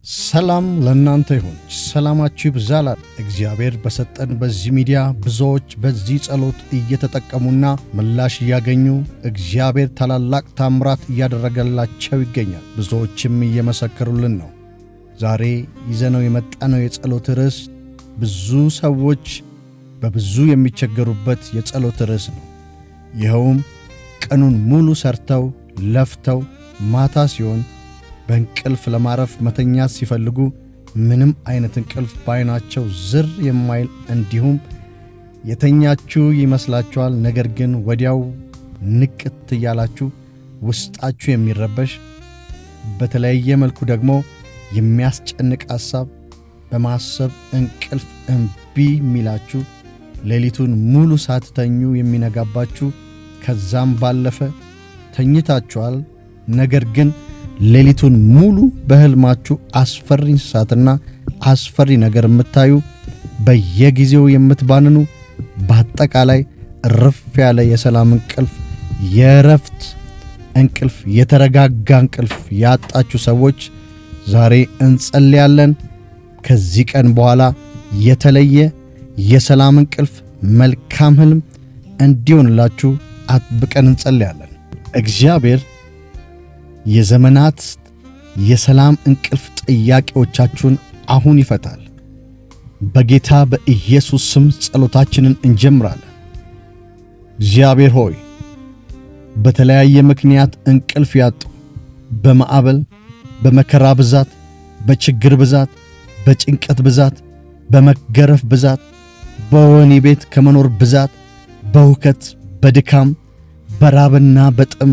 ሰላም ለእናንተ ይሁን። ሰላማችሁ ይብዛላል። እግዚአብሔር በሰጠን በዚህ ሚዲያ ብዙዎች በዚህ ጸሎት እየተጠቀሙና ምላሽ እያገኙ እግዚአብሔር ታላላቅ ታምራት እያደረገላቸው ይገኛል። ብዙዎችም እየመሰከሩልን ነው። ዛሬ ይዘነው የመጣነው የጸሎት ርዕስ ብዙ ሰዎች በብዙ የሚቸገሩበት የጸሎት ርዕስ ነው። ይኸውም ቀኑን ሙሉ ሰርተው ለፍተው ማታ ሲሆን በእንቅልፍ ለማረፍ መተኛት ሲፈልጉ ምንም አይነት እንቅልፍ ባይናቸው ዝር የማይል እንዲሁም የተኛችሁ ይመስላችኋል፣ ነገር ግን ወዲያው ንቅት እያላችሁ ውስጣችሁ የሚረበሽ በተለያየ መልኩ ደግሞ የሚያስጨንቅ ሐሳብ በማሰብ እንቅልፍ እምቢ የሚላችሁ ሌሊቱን ሙሉ ሳትተኙ የሚነጋባችሁ ከዛም ባለፈ ተኝታችኋል፣ ነገር ግን ሌሊቱን ሙሉ በሕልማችሁ አስፈሪ እንስሳትና አስፈሪ ነገር የምታዩ በየጊዜው የምትባንኑ በአጠቃላይ እረፍ ያለ የሰላም እንቅልፍ፣ የእረፍት እንቅልፍ፣ የተረጋጋ እንቅልፍ ያጣችሁ ሰዎች ዛሬ እንጸልያለን። ከዚህ ቀን በኋላ የተለየ የሰላም እንቅልፍ፣ መልካም ሕልም እንዲሆንላችሁ አጥብቀን እንጸልያለን። እግዚአብሔር የዘመናት የሰላም እንቅልፍ ጥያቄዎቻችሁን አሁን ይፈታል። በጌታ በኢየሱስ ስም ጸሎታችንን እንጀምራለን። እግዚአብሔር ሆይ በተለያየ ምክንያት እንቅልፍ ያጡ፣ በማዕበል በመከራ ብዛት፣ በችግር ብዛት፣ በጭንቀት ብዛት፣ በመገረፍ ብዛት፣ በወህኒ ቤት ከመኖር ብዛት፣ በሁከት በድካም በራብና በጥም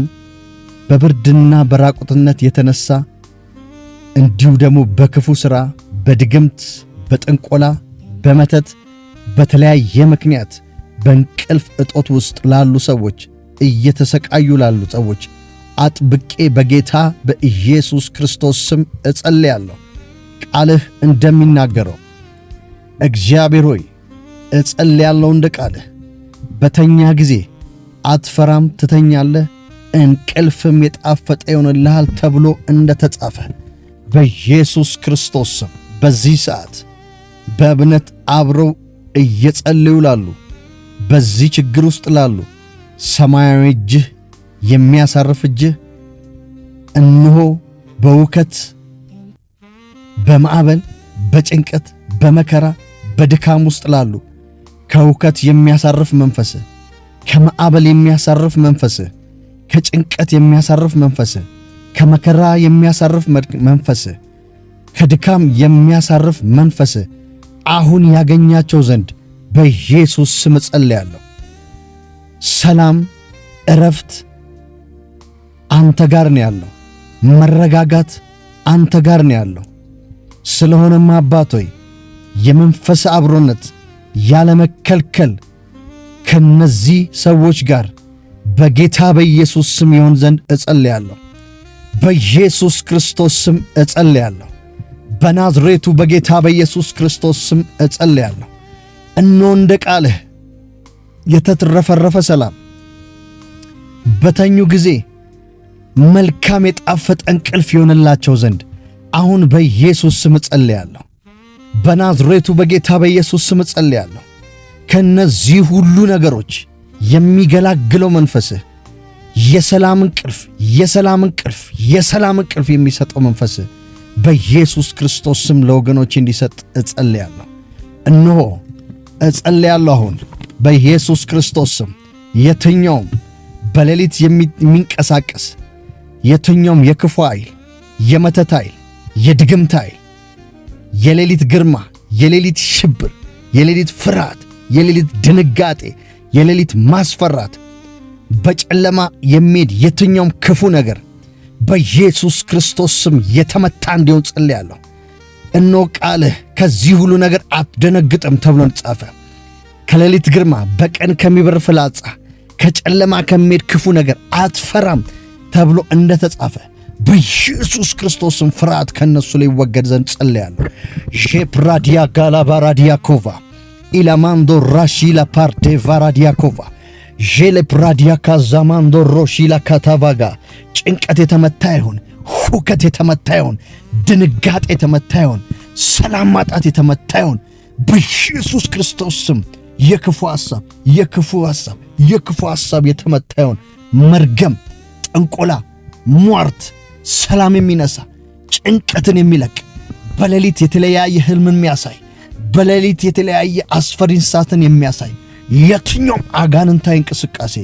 በብርድና በራቁትነት የተነሳ እንዲሁ ደግሞ በክፉ ሥራ፣ በድግምት፣ በጥንቆላ፣ በመተት በተለያየ ምክንያት በእንቅልፍ እጦት ውስጥ ላሉ ሰዎች፣ እየተሰቃዩ ላሉ ሰዎች አጥብቄ በጌታ በኢየሱስ ክርስቶስ ስም እጸልያለሁ። ቃልህ እንደሚናገረው እግዚአብሔር ሆይ እጸልያለሁ እንደ ቃልህ በተኛ ጊዜ አትፈራም፣ ትተኛለህ፣ እንቅልፍም የጣፈጠ ይሆንልሃል ተብሎ እንደ ተጻፈ በኢየሱስ ክርስቶስ ስም በዚህ ሰዓት በእምነት አብረው እየጸለዩ ላሉ፣ በዚህ ችግር ውስጥ ላሉ ሰማያዊ እጅህ የሚያሳርፍ እጅህ እነሆ በውከት በማዕበል በጭንቀት በመከራ በድካም ውስጥ ላሉ ከውከት የሚያሳርፍ መንፈስህ፣ ከማዕበል የሚያሳርፍ መንፈስህ፣ ከጭንቀት የሚያሳርፍ መንፈስህ፣ ከመከራ የሚያሳርፍ መንፈስህ፣ ከድካም የሚያሳርፍ መንፈስህ አሁን ያገኛቸው ዘንድ በኢየሱስ ስም ጸልያለሁ። ሰላም፣ እረፍት አንተ ጋር ነው ያለው። መረጋጋት አንተ ጋር ነው ያለው። ስለሆነም አባት ሆይ የመንፈስ አብሮነት ያለመከልከል ከነዚህ ሰዎች ጋር በጌታ በኢየሱስ ስም ይሆን ዘንድ እጸልያለሁ። በኢየሱስ ክርስቶስ ስም እጸልያለሁ። በናዝሬቱ በጌታ በኢየሱስ ክርስቶስ ስም እጸልያለሁ። እነሆ እንደ ቃልህ የተትረፈረፈ ሰላም በተኙ ጊዜ መልካም የጣፈጠ እንቅልፍ ይሆንላቸው ዘንድ አሁን በኢየሱስ ስም እጸልያለሁ። በናዝሬቱ በጌታ በኢየሱስ ስም እጸልያለሁ። ከነዚህ ሁሉ ነገሮች የሚገላግለው መንፈስህ የሰላም እንቅልፍ፣ የሰላም እንቅልፍ፣ የሰላም እንቅልፍ የሚሰጠው መንፈስህ በኢየሱስ ክርስቶስ ስም ለወገኖች እንዲሰጥ እጸልያለሁ። እነሆ እጸልያለሁ አሁን በኢየሱስ ክርስቶስ ስም የትኛውም በሌሊት የሚንቀሳቀስ የትኛውም የክፉ ኃይል፣ የመተት ኃይል፣ የድግምት ኃይል፣ የሌሊት ግርማ፣ የሌሊት ሽብር፣ የሌሊት ፍርሃት፣ የሌሊት ድንጋጤ፣ የሌሊት ማስፈራት፣ በጨለማ የሚሄድ የትኛውም ክፉ ነገር በኢየሱስ ክርስቶስ ስም የተመታ እንዲሆን ጸልያለሁ። እነሆ ቃልህ ከዚህ ሁሉ ነገር አትደነግጥም ተብሎ ተጻፈ። ከሌሊት ግርማ፣ በቀን ከሚበር ፍላጻ፣ ከጨለማ ከሚሄድ ክፉ ነገር አትፈራም ተብሎ እንደ ተጻፈ በኢየሱስ ክርስቶስም ፍርሃት ከነሱ ላይ ይወገድ ዘንድ ጸልያለሁ። ሼፕራዲያ ጋላባራዲያኮቫ ኢላማንዶ ራሺላ ፓርቴ ቫራዲያኮቫ ጄሌፕራዲያ ካዛማንዶ ሮሺላ ካታቫጋ ጭንቀት የተመታ ይሁን፣ ሁከት የተመታ ይሁን፣ ድንጋጤ የተመታ ይሁን፣ ሰላም ማጣት የተመታ ይሁን በኢየሱስ ክርስቶስ ስም። የክፉ ሐሳብ የተመታ ይሁን። መርገም፣ ጥንቆላ፣ ሟርት ሰላም የሚነሳ ጭንቀትን የሚለቅ በሌሊት የተለያየ ህልምን የሚያሳይ በሌሊት የተለያየ አስፈሪ እንስሳትን የሚያሳይ የትኛውም አጋንንታዊ እንቅስቃሴ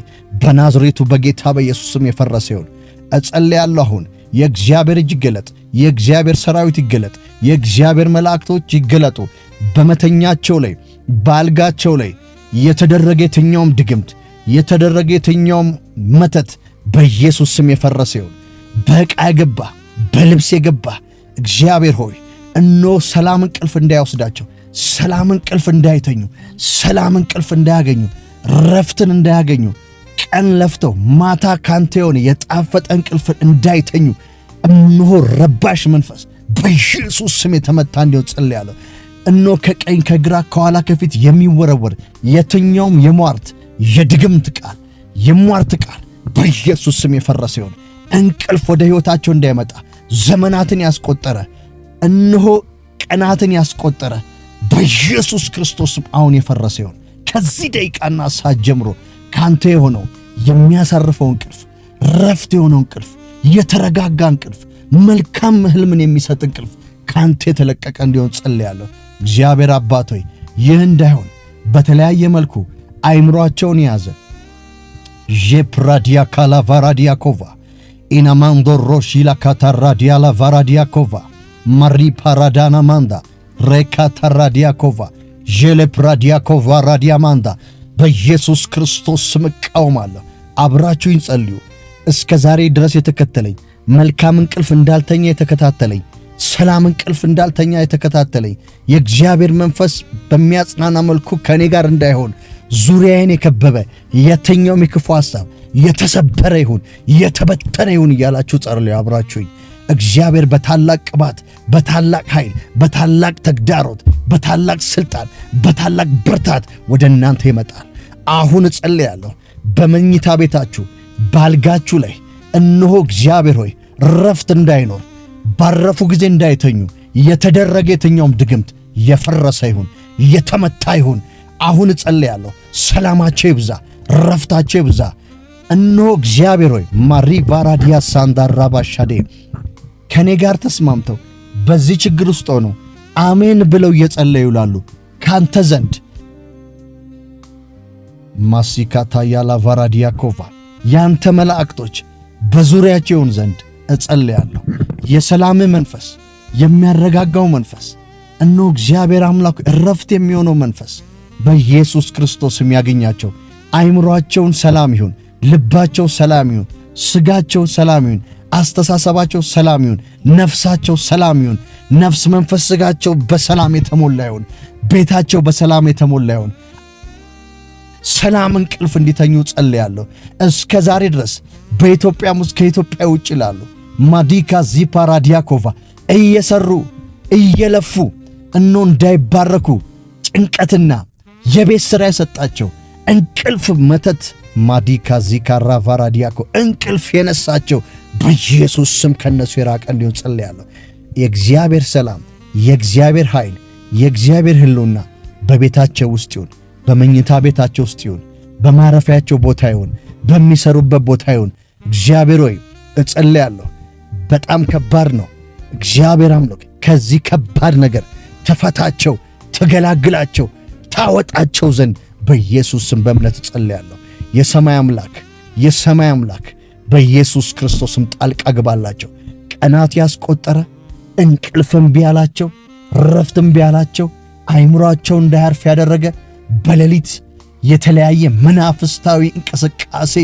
በናዝሬቱ በጌታ በኢየሱስ ስም የፈረሰ ይሁን። እጸልያለሁ አሁን የእግዚአብሔር እጅ ይገለጥ፣ የእግዚአብሔር ሰራዊት ይገለጥ፣ የእግዚአብሔር መላእክቶች ይገለጡ። በመተኛቸው ላይ በአልጋቸው ላይ የተደረገ የትኛውም ድግምት የተደረገ የትኛውም መተት በኢየሱስ ስም የፈረሰ ይሁን። በዕቃ የገባ በልብስ የገባ እግዚአብሔር ሆይ እነሆ ሰላም እንቅልፍ እንዳይወስዳቸው፣ ሰላም እንቅልፍ እንዳይተኙ፣ ሰላም እንቅልፍ እንዳያገኙ፣ ረፍትን እንዳያገኙ፣ ቀን ለፍተው ማታ ካንተ የሆነ የጣፈጠ እንቅልፍ እንዳይተኙ እነሆ ረባሽ መንፈስ በኢየሱስ ስም የተመታ እንዲሆን ጸልያለሁ። እነሆ ከቀኝ ከግራ ከኋላ ከፊት የሚወረወር የትኛውም የድግምት ቃል የሟርት ቃል በኢየሱስ ስም የፈረሰ ይሁን። እንቅልፍ ወደ ሕይወታቸው እንዳይመጣ ዘመናትን ያስቆጠረ እነሆ ቀናትን ያስቆጠረ በኢየሱስ ክርስቶስም አሁን የፈረሰ ይሁን። ከዚህ ደቂቃና ሰዓት ጀምሮ ካንተ የሆነው የሚያሳርፈው እንቅልፍ፣ ረፍት የሆነው እንቅልፍ፣ የተረጋጋ እንቅልፍ፣ መልካም ህልምን የሚሰጥ እንቅልፍ ካንተ የተለቀቀ እንዲሆን ጸልያለሁ። እግዚአብሔር አባት ሆይ ይህ እንዳይሆን በተለያየ መልኩ አይምሮአቸውን ያዘ ጄፕራዲያ ካላቫራዲያኮቫ ኢናማንዶሮሺላ ካታራዲያላ ቫራዲያኮቫ ማሪ ፓራዳና ማንዳ ሬካታራዲያኮቫ ጄሌፕራዲያኮቫ ራዲያማንዳ በኢየሱስ ክርስቶስ ስም እቃወማለሁ። አብራችሁኝ ጸልዩ። እስከ ዛሬ ድረስ የተከተለኝ መልካም እንቅልፍ እንዳልተኛ የተከታተለኝ ሰላም እንቅልፍ እንዳልተኛ የተከታተለኝ የእግዚአብሔር መንፈስ በሚያጽናና መልኩ ከኔ ጋር እንዳይሆን ዙሪያዬን የከበበ የትኛውም የክፉ ሐሳብ የተሰበረ ይሁን የተበተነ ይሁን እያላችሁ ጸልዩ። አብራችሁኝ እግዚአብሔር በታላቅ ቅባት በታላቅ ኃይል በታላቅ ተግዳሮት በታላቅ ሥልጣን በታላቅ ብርታት ወደ እናንተ ይመጣል። አሁን እጸልያለሁ በመኝታ ቤታችሁ ባልጋችሁ ላይ እነሆ እግዚአብሔር ሆይ ረፍት እንዳይኖር ባረፉ ጊዜ እንዳይተኙ የተደረገ የትኛውም ድግምት የፈረሰ ይሁን የተመታ ይሁን። አሁን እጸልያለሁ ሰላማቸው ይብዛ፣ ረፍታቸው ይብዛ። እነሆ እግዚአብሔር ሆይ ማሪ ቫራዲያ ሳንዳራ ባሻዴ ከኔ ጋር ተስማምተው በዚህ ችግር ውስጥ ሆነው አሜን ብለው እየጸለዩ ላሉ ካንተ ዘንድ ማሲካታ ያላ ቫራዲያኮቫ ያንተ መላእክቶች በዙሪያቸው ይሁን ዘንድ እጸልያለሁ። የሰላም መንፈስ የሚያረጋጋው መንፈስ እነሆ እግዚአብሔር አምላክ ረፍት የሚሆነው መንፈስ በኢየሱስ ክርስቶስ የሚያገኛቸው። አይምሮአቸውን ሰላም ይሁን፣ ልባቸው ሰላም ይሁን፣ ስጋቸው ሰላም ይሁን፣ አስተሳሰባቸው ሰላም ይሁን፣ ነፍሳቸው ሰላም ይሁን። ነፍስ መንፈስ ስጋቸው በሰላም የተሞላ ይሁን፣ ቤታቸው በሰላም የተሞላ ይሁን። ሰላም እንቅልፍ እንዲተኙ ጸልያለሁ። እስከ ዛሬ ድረስ በኢትዮጵያም ውስጥ ከኢትዮጵያ ውጭ ላሉ ማዲካ ዚፓራዲያኮቫ እየሰሩ እየለፉ እነሆ እንዳይባረኩ ጭንቀትና የቤት ሥራ የሰጣቸው እንቅልፍ መተት ማዲካ ዚካራ ቫራዲያኮ እንቅልፍ የነሳቸው በኢየሱስ ስም ከነሱ የራቀ እንዲሆን ጸልያለሁ። የእግዚአብሔር ሰላም፣ የእግዚአብሔር ኃይል፣ የእግዚአብሔር ሕልውና በቤታቸው ውስጥ ይሁን፣ በመኝታ ቤታቸው ውስጥ ይሁን፣ በማረፊያቸው ቦታ ይሁን፣ በሚሰሩበት ቦታ ይሁን። እግዚአብሔር ሆይ እጸልያለሁ። በጣም ከባድ ነው። እግዚአብሔር አምላክ ከዚህ ከባድ ነገር ተፈታቸው፣ ተገላግላቸው፣ ታወጣቸው ዘንድ በኢየሱስ ስም በእምነት እጸልያለሁ። የሰማይ አምላክ በኢየሱስ ክርስቶስም ጣልቃ ግባላቸው። ቀናት ያስቆጠረ እንቅልፍም ቢያላቸው ረፍትም ቢያላቸው አይምሮአቸው እንዳያርፍ ያደረገ በሌሊት የተለያየ መናፍስታዊ እንቅስቃሴ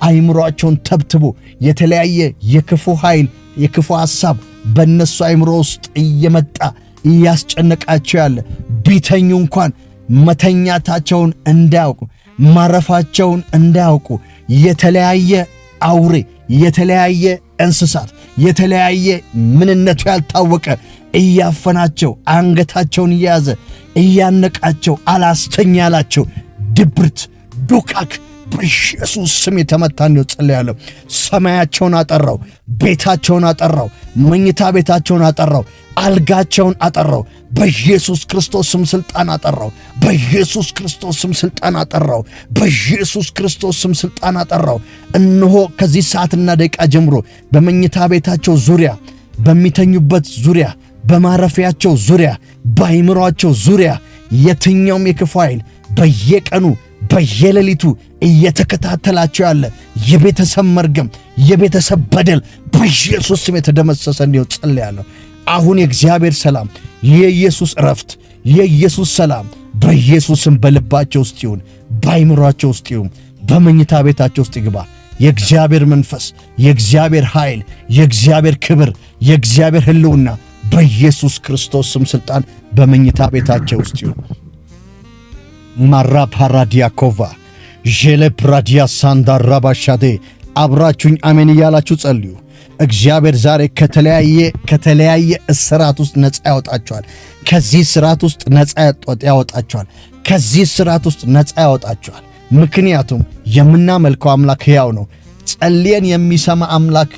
አይምሮአቸውን ተብትቦ የተለያየ የክፉ ኃይል የክፉ ሐሳብ በእነሱ አይምሮ ውስጥ እየመጣ እያስጨነቃቸው ያለ ቢተኙ እንኳን መተኛታቸውን እንዳያውቁ ማረፋቸውን እንዳያውቁ የተለያየ አውሬ የተለያየ እንስሳት የተለያየ ምንነቱ ያልታወቀ እያፈናቸው አንገታቸውን እየያዘ እያነቃቸው አላስተኛ ያላቸው ድብርት ዱካክ በኢየሱስ ስም የተመታ እንዲሆን ጸልያለሁ። ሰማያቸውን አጠራው፣ ቤታቸውን አጠራው፣ መኝታ ቤታቸውን አጠራው፣ አልጋቸውን አጠራው። በኢየሱስ ክርስቶስ ስም ሥልጣን አጠራው። በኢየሱስ ክርስቶስ ስም ሥልጣን አጠራው። በኢየሱስ ክርስቶስ ስም ሥልጣን አጠራው። እነሆ ከዚህ ሰዓትና ደቂቃ ጀምሮ በመኝታ ቤታቸው ዙሪያ፣ በሚተኙበት ዙሪያ፣ በማረፊያቸው ዙሪያ፣ በአይምሯቸው ዙሪያ የትኛውም የክፉ ኃይል በየቀኑ በየሌሊቱ እየተከታተላቸው ያለ የቤተሰብ መርገም፣ የቤተሰብ በደል በኢየሱስ ስም የተደመሰሰ እንዲሆን ጸልያለሁ። አሁን የእግዚአብሔር ሰላም፣ የኢየሱስ ዕረፍት፣ የኢየሱስ ሰላም በኢየሱስ ስም በልባቸው ውስጥ ይሁን፣ በአይምሯቸው ውስጥ ይሁን፣ በመኝታ ቤታቸው ውስጥ ይግባ። የእግዚአብሔር መንፈስ፣ የእግዚአብሔር ኃይል፣ የእግዚአብሔር ክብር፣ የእግዚአብሔር ሕልውና በኢየሱስ ክርስቶስ ስም ሥልጣን በመኝታ ቤታቸው ውስጥ ይሁን። ማራ ፓራዲያኮቫ ጄሌ ፕራዲያ ሳንዳ ራባሻዴ አብራችሁኝ አሜን እያላችሁ ጸልዩ። እግዚአብሔር ዛሬ ከተለያየ እስራት ውስጥ ነፃ ያወጣችኋል። ከዚህ እስራት ውስጥ ነፃ ያወጣችኋል። ከዚህ እስራት ውስጥ ነፃ ያወጣችኋል። ምክንያቱም የምናመልከው አምላክ ሕያው ነው። ጸልየን የሚሰማ አምላክ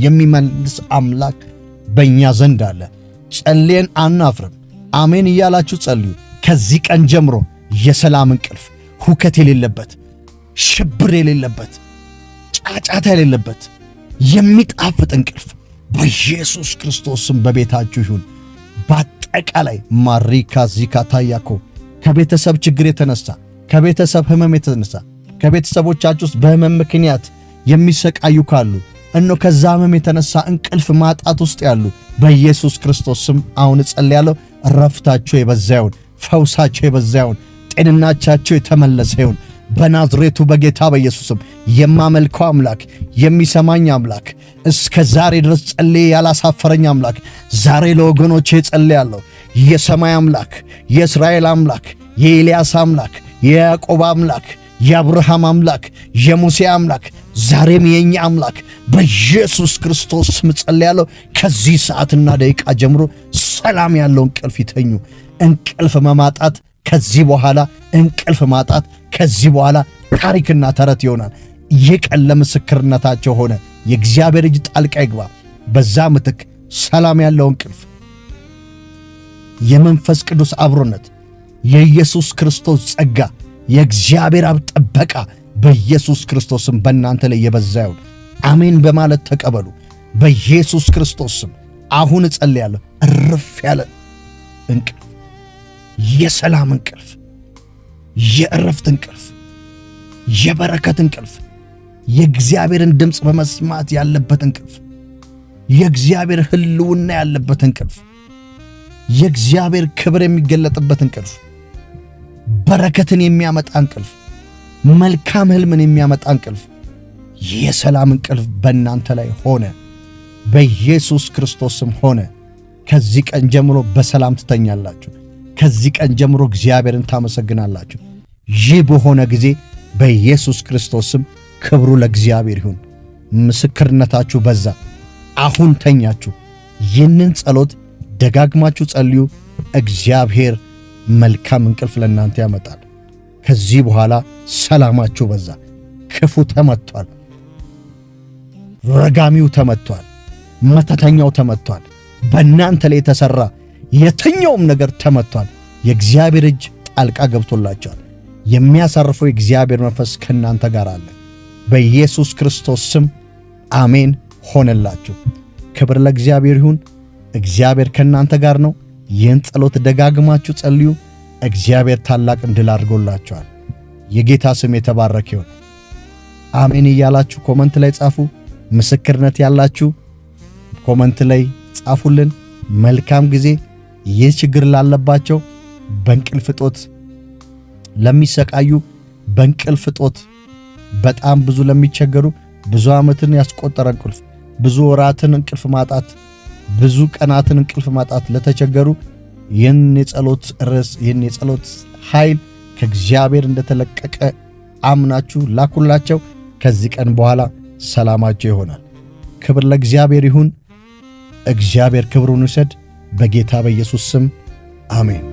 የሚመልስ አምላክ በእኛ ዘንድ አለ። ጸልየን አናፍርም። አሜን እያላችሁ ጸልዩ። ከዚህ ቀን ጀምሮ የሰላም እንቅልፍ፣ ሁከት የሌለበት፣ ሽብር የሌለበት፣ ጫጫታ የሌለበት የሚጣፍጥ እንቅልፍ በኢየሱስ ክርስቶስም በቤታችሁ ይሁን። በአጠቃላይ ማሪካ ዚካታያኮ ከቤተሰብ ችግር የተነሳ፣ ከቤተሰብ ሕመም የተነሳ፣ ከቤተሰቦቻችሁ ውስጥ በሕመም ምክንያት የሚሰቃዩ ካሉ ከዛ ሕመም የተነሳ እንቅልፍ ማጣት ውስጥ ያሉ በኢየሱስ ክርስቶስ ስም አሁን እጸልያለሁ። ረፍታቸው የበዛ ይሁን፣ ፈውሳቸው የበዛ ይሁን፣ ጤንነታቸው የተመለሰ ይሁን በናዝሬቱ በጌታ በኢየሱስም። የማመልከው አምላክ፣ የሚሰማኝ አምላክ፣ እስከ ዛሬ ድረስ ጸልዬ ያላሳፈረኝ አምላክ ዛሬ ለወገኖቼ ጸልያለሁ። የሰማይ አምላክ፣ የእስራኤል አምላክ፣ የኤልያስ አምላክ፣ የያዕቆብ አምላክ፣ የአብርሃም አምላክ፣ የሙሴ አምላክ ዛሬም የኛ አምላክ በኢየሱስ ክርስቶስ ስም ጸልያለሁ። ከዚህ ሰዓትና ደቂቃ ጀምሮ ሰላም ያለው እንቅልፍ ይተኙ። እንቅልፍ መማጣት ከዚህ በኋላ ታሪክና ተረት ይሆናል። ይህ ቀን ለምስክርነታቸው ሆነ። የእግዚአብሔር እጅ ጣልቃ ይግባ። በዛ ምትክ ሰላም ያለው እንቅልፍ፣ የመንፈስ ቅዱስ አብሮነት፣ የኢየሱስ ክርስቶስ ጸጋ፣ የእግዚአብሔር አብ ጥበቃ በኢየሱስ ክርስቶስም በእናንተ ላይ የበዛ ይሁን። አሜን በማለት ተቀበሉ። በኢየሱስ ክርስቶስም አሁን እጸልያለሁ። እርፍ ያለ እንቅልፍ፣ የሰላም እንቅልፍ፣ የእረፍት እንቅልፍ፣ የበረከት እንቅልፍ፣ የእግዚአብሔርን ድምፅ በመስማት ያለበት እንቅልፍ፣ የእግዚአብሔር ሕልውና ያለበት እንቅልፍ፣ የእግዚአብሔር ክብር የሚገለጥበት እንቅልፍ፣ በረከትን የሚያመጣ እንቅልፍ፣ መልካም ሕልምን የሚያመጣ እንቅልፍ፣ የሰላም እንቅልፍ በእናንተ ላይ ሆነ። በኢየሱስ ክርስቶስም ሆነ። ከዚህ ቀን ጀምሮ በሰላም ትተኛላችሁ። ከዚህ ቀን ጀምሮ እግዚአብሔርን ታመሰግናላችሁ። ይህ በሆነ ጊዜ በኢየሱስ ክርስቶስም ክብሩ ለእግዚአብሔር ይሁን። ምስክርነታችሁ በዛ። አሁን ተኛችሁ። ይህንን ጸሎት ደጋግማችሁ ጸልዩ። እግዚአብሔር መልካም እንቅልፍ ለእናንተ ያመጣል። ከዚህ በኋላ ሰላማችሁ በዛ። ክፉ ተመቷል። ረጋሚው ተመቷል። መተተኛው ተመቷል። በእናንተ ላይ የተሠራ የትኛውም ነገር ተመቷል። የእግዚአብሔር እጅ ጣልቃ ገብቶላቸዋል። የሚያሳርፈው የእግዚአብሔር መንፈስ ከእናንተ ጋር አለ። በኢየሱስ ክርስቶስ ስም አሜን ሆነላችሁ። ክብር ለእግዚአብሔር ይሁን። እግዚአብሔር ከእናንተ ጋር ነው። ይህን ጸሎት ደጋግማችሁ ጸልዩ። እግዚአብሔር ታላቅ ድል አድርጎላችኋል። የጌታ ስም የተባረከ ይሁን። አሜን እያላችሁ ኮመንት ላይ ጻፉ። ምስክርነት ያላችሁ ኮመንት ላይ ጻፉልን። መልካም ጊዜ። ይህ ችግር ላለባቸው፣ በእንቅልፍ እጦት ለሚሰቃዩ፣ በእንቅልፍ እጦት በጣም ብዙ ለሚቸገሩ፣ ብዙ ዓመትን ያስቆጠረ እንቅልፍ፣ ብዙ ወራትን እንቅልፍ ማጣት፣ ብዙ ቀናትን እንቅልፍ ማጣት ለተቸገሩ ይህን የጸሎት ርዕስ፣ ይህን የጸሎት ኃይል ከእግዚአብሔር እንደተለቀቀ አምናችሁ ላኩላቸው። ከዚህ ቀን በኋላ ሰላማቸው ይሆናል። ክብር ለእግዚአብሔር ይሁን። እግዚአብሔር ክብሩን ይውሰድ። በጌታ በኢየሱስ ስም አሜን።